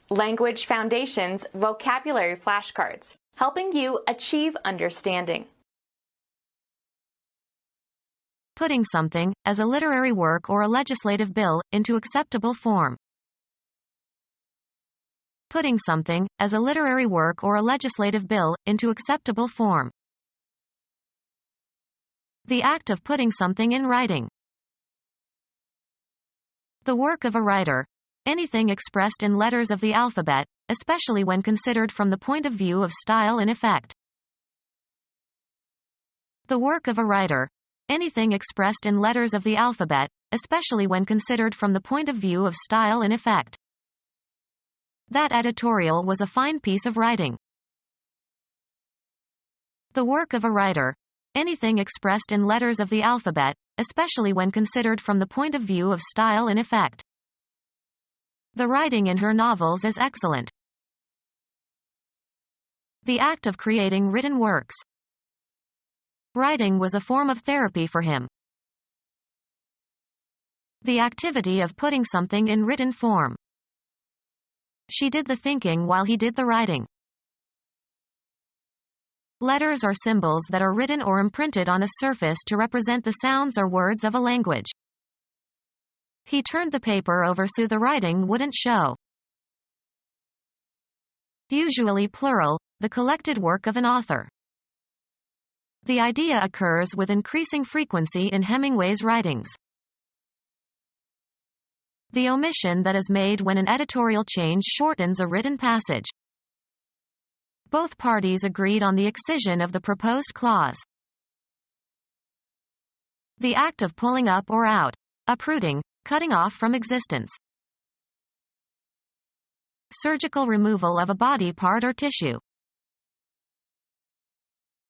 Language Foundations Vocabulary Flashcards, helping you achieve understanding. Putting something, as a literary work or a legislative bill, into acceptable form. Putting something, as a literary work or a legislative bill, into acceptable form. The act of putting something in writing. The work of a writer. Anything expressed in letters of the alphabet, especially when considered from the point of view of style and effect. The work of a writer. Anything expressed in letters of the alphabet, especially when considered from the point of view of style and effect. That editorial was a fine piece of writing. The work of a writer. Anything expressed in letters of the alphabet, especially when considered from the point of view of style and effect. The writing in her novels is excellent. The act of creating written works. Writing was a form of therapy for him. The activity of putting something in written form. She did the thinking while he did the writing. Letters are symbols that are written or imprinted on a surface to represent the sounds or words of a language. He turned the paper over so the writing wouldn't show. Usually plural, the collected work of an author. The idea occurs with increasing frequency in Hemingway's writings. The omission that is made when an editorial change shortens a written passage. Both parties agreed on the excision of the proposed clause. The act of pulling up or out. Uprooting, cutting off from existence. Surgical removal of a body part or tissue.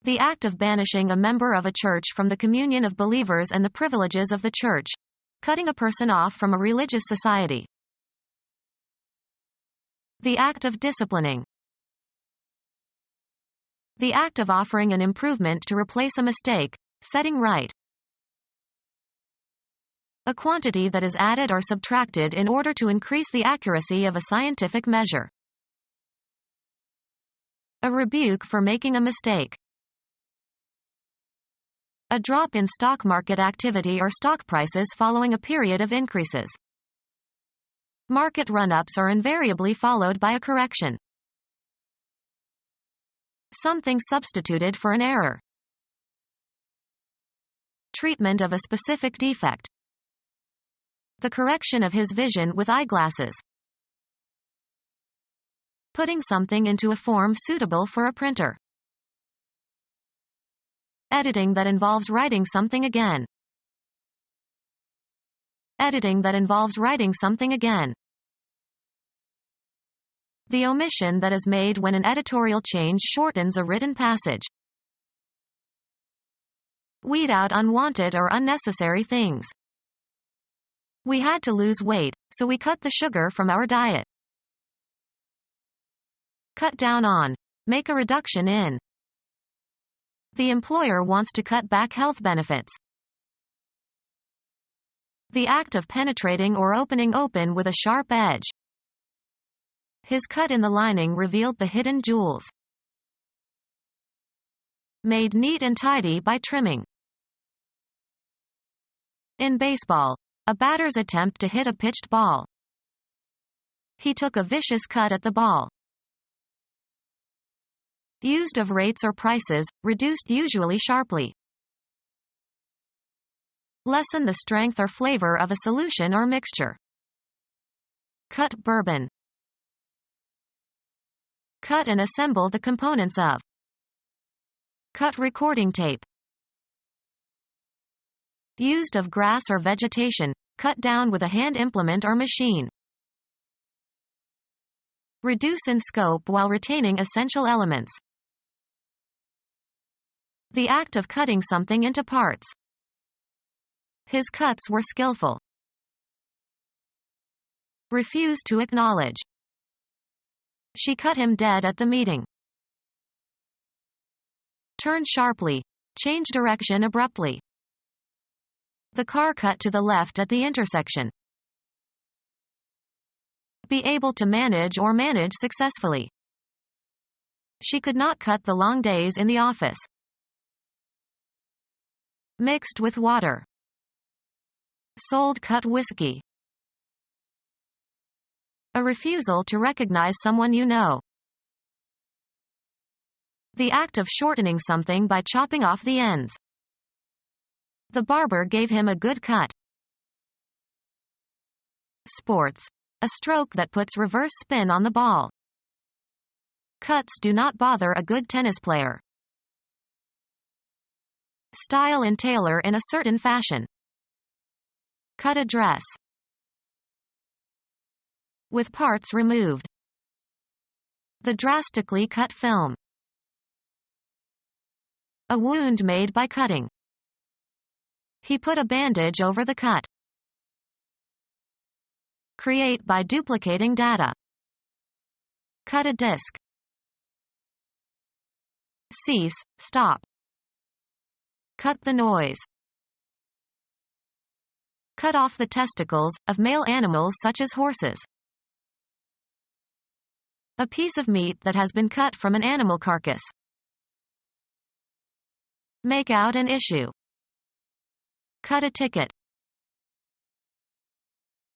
The act of banishing a member of a church from the communion of believers and the privileges of the church. Cutting a person off from a religious society. The act of disciplining. The act of offering an improvement to replace a mistake, setting right. A quantity that is added or subtracted in order to increase the accuracy of a scientific measure. A rebuke for making a mistake. A drop in stock market activity or stock prices following a period of increases. Market run-ups are invariably followed by a correction. Something substituted for an error. Treatment of a specific defect. The correction of his vision with eyeglasses. Putting something into a form suitable for a printer. Editing that involves writing something again. Editing that involves writing something again. The omission that is made when an editorial change shortens a written passage. Weed out unwanted or unnecessary things. We had to lose weight, so we cut the sugar from our diet. Cut down on. Make a reduction in. The employer wants to cut back health benefits. The act of penetrating or opening open with a sharp edge. His cut in the lining revealed the hidden jewels. Made neat and tidy by trimming. In baseball, a batter's attempt to hit a pitched ball. He took a vicious cut at the ball. Used of rates or prices, reduced usually sharply. Lessen the strength or flavor of a solution or mixture. Cut bourbon. Cut and assemble the components of. Cut recording tape. Used of grass or vegetation, cut down with a hand implement or machine. Reduce in scope while retaining essential elements. The act of cutting something into parts. His cuts were skillful. Refuse to acknowledge. She cut him dead at the meeting. Turn sharply. Change direction abruptly. The car cut to the left at the intersection. Be able to manage successfully. She could not cut the long days in the office. Mixed with water. Sold cut whiskey. A refusal to recognize someone you know. The act of shortening something by chopping off the ends. The barber gave him a good cut. Sports. A stroke that puts reverse spin on the ball. Cuts do not bother a good tennis player. Style and tailor in a certain fashion. Cut a dress. With parts removed. The drastically cut film. A wound made by cutting. He put a bandage over the cut. Create by duplicating data. Cut a disk. Cease, stop. Cut the noise. Cut off the testicles of male animals such as horses. A piece of meat that has been cut from an animal carcass. Make out an issue. Cut a ticket.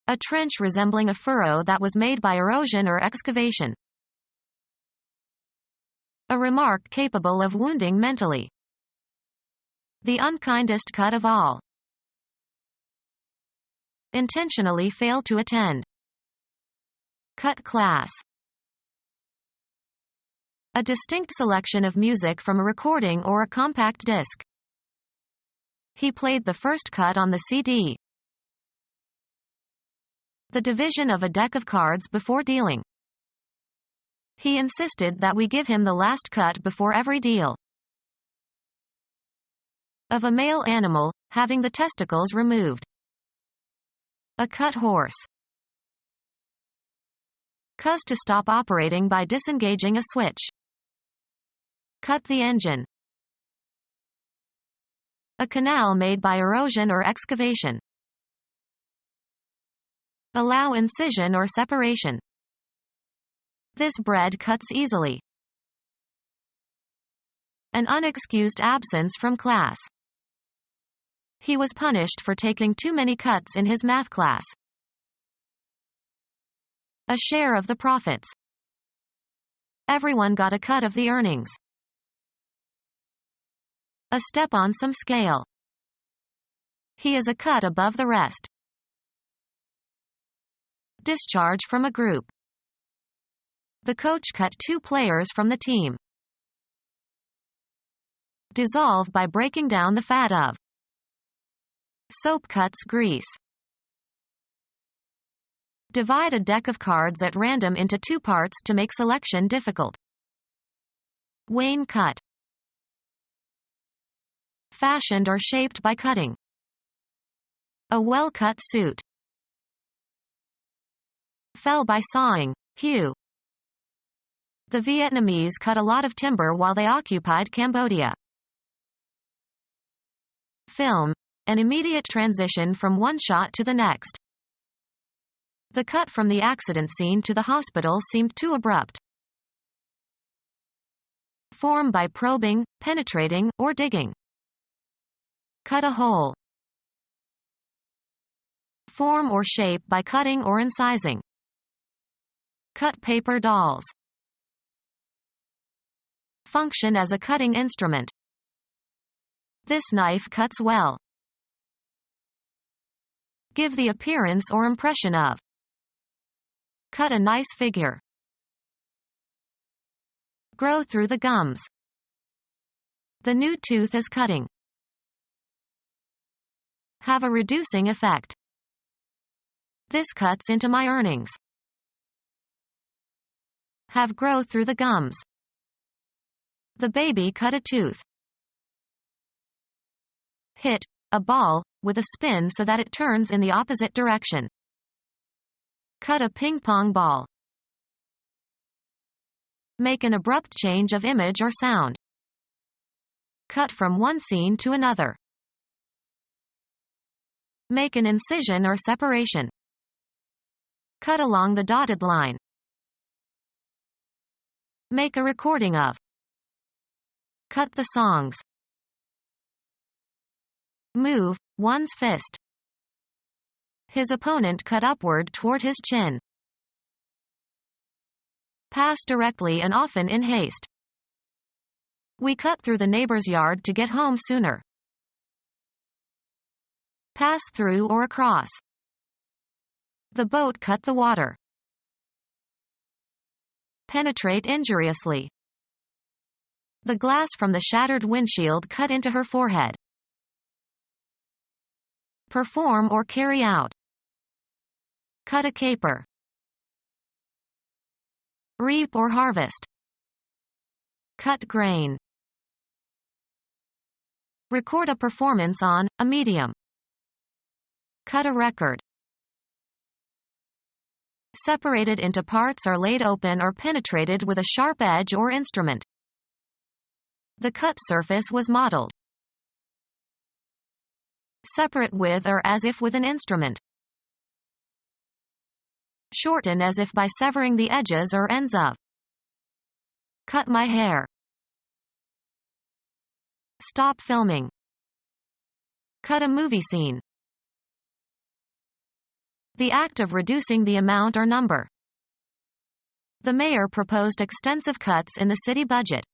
A trench resembling a furrow that was made by erosion or excavation. A remark capable of wounding mentally. The unkindest cut of all. Intentionally fail to attend. Cut class. A distinct selection of music from a recording or a compact disc. He played the first cut on the CD. The division of a deck of cards before dealing. He insisted that we give him the last cut before every deal. Of a male animal, having the testicles removed. A cut horse. Cuz to stop operating by disengaging a switch. Cut the engine. A canal made by erosion or excavation. Allow incision or separation. This bread cuts easily. An unexcused absence from class. He was punished for taking too many cuts in his math class. A share of the profits. Everyone got a cut of the earnings. A step on some scale. He is a cut above the rest. Discharge from a group. The coach cut 2 players from the team. Dissolve by breaking down the fat of. Soap cuts grease. Divide a deck of cards at random into 2 parts to make selection difficult. Wane cut. Fashioned or shaped by cutting. A well-cut suit. Fell by sawing, hew. The Vietnamese cut a lot of timber while they occupied Cambodia. Film. An immediate transition from one shot to the next. The cut from the accident scene to the hospital seemed too abrupt. Form by probing, penetrating, or digging. Cut a hole. Form or shape by cutting or incising. Cut paper dolls. Function as a cutting instrument. This knife cuts well. Give the appearance or impression of. Cut a nice figure. Grow through the gums. The new tooth is cutting. Have a reducing effect. This cuts into my earnings. Have grow through the gums. The baby cut a tooth. Hit a ball with a spin so that it turns in the opposite direction. Cut a ping pong ball. Make an abrupt change of image or sound. Cut from one scene to another. Make an incision or separation. Cut along the dotted line. Make a recording of. Cut the songs. Move one's fist. His opponent cut upward toward his chin. Pass directly and often in haste. We cut through the neighbor's yard to get home sooner. Pass through or across. The boat cut the water. Penetrate injuriously. The glass from the shattered windshield cut into her forehead. Perform or carry out. Cut a caper. Reap or harvest. Cut grain. Record a performance on a medium. Cut a record. Separated into parts or laid open or penetrated with a sharp edge or instrument. The cut surface was modeled. Separate with or as if with an instrument. Shorten as if by severing the edges or ends of. Cut my hair. Stop filming. Cut a movie scene. The act of reducing the amount or number. The mayor proposed extensive cuts in the city budget.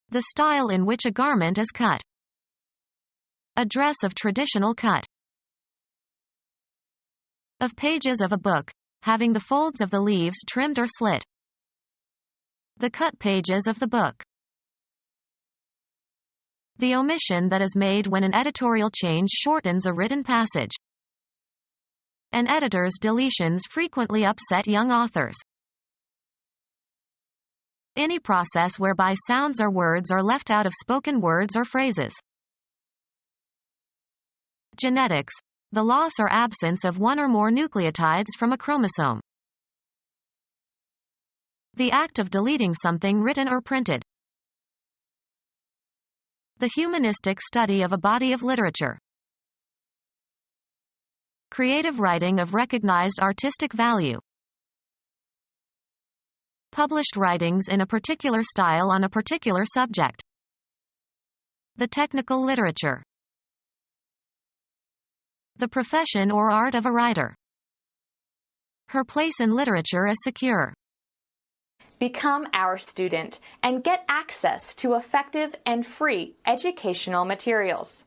The style in which a garment is cut. A dress of traditional cut. Of pages of a book, having the folds of the leaves trimmed or slit. The cut pages of the book. The omission that is made when an editorial change shortens a written passage. An editor's deletions frequently upset young authors. Any process whereby sounds or words are left out of spoken words or phrases. Genetics, the loss or absence of one or more nucleotides from a chromosome. The act of deleting something written or printed. The humanistic study of a body of literature. Creative writing of recognized artistic value. Published writings in a particular style on a particular subject. The technical literature. The profession or art of a writer. Her place in literature is secure. Become our student and get access to effective and free educational materials.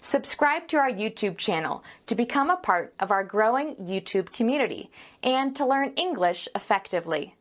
Subscribe to our YouTube channel to become a part of our growing YouTube community and to learn English effectively.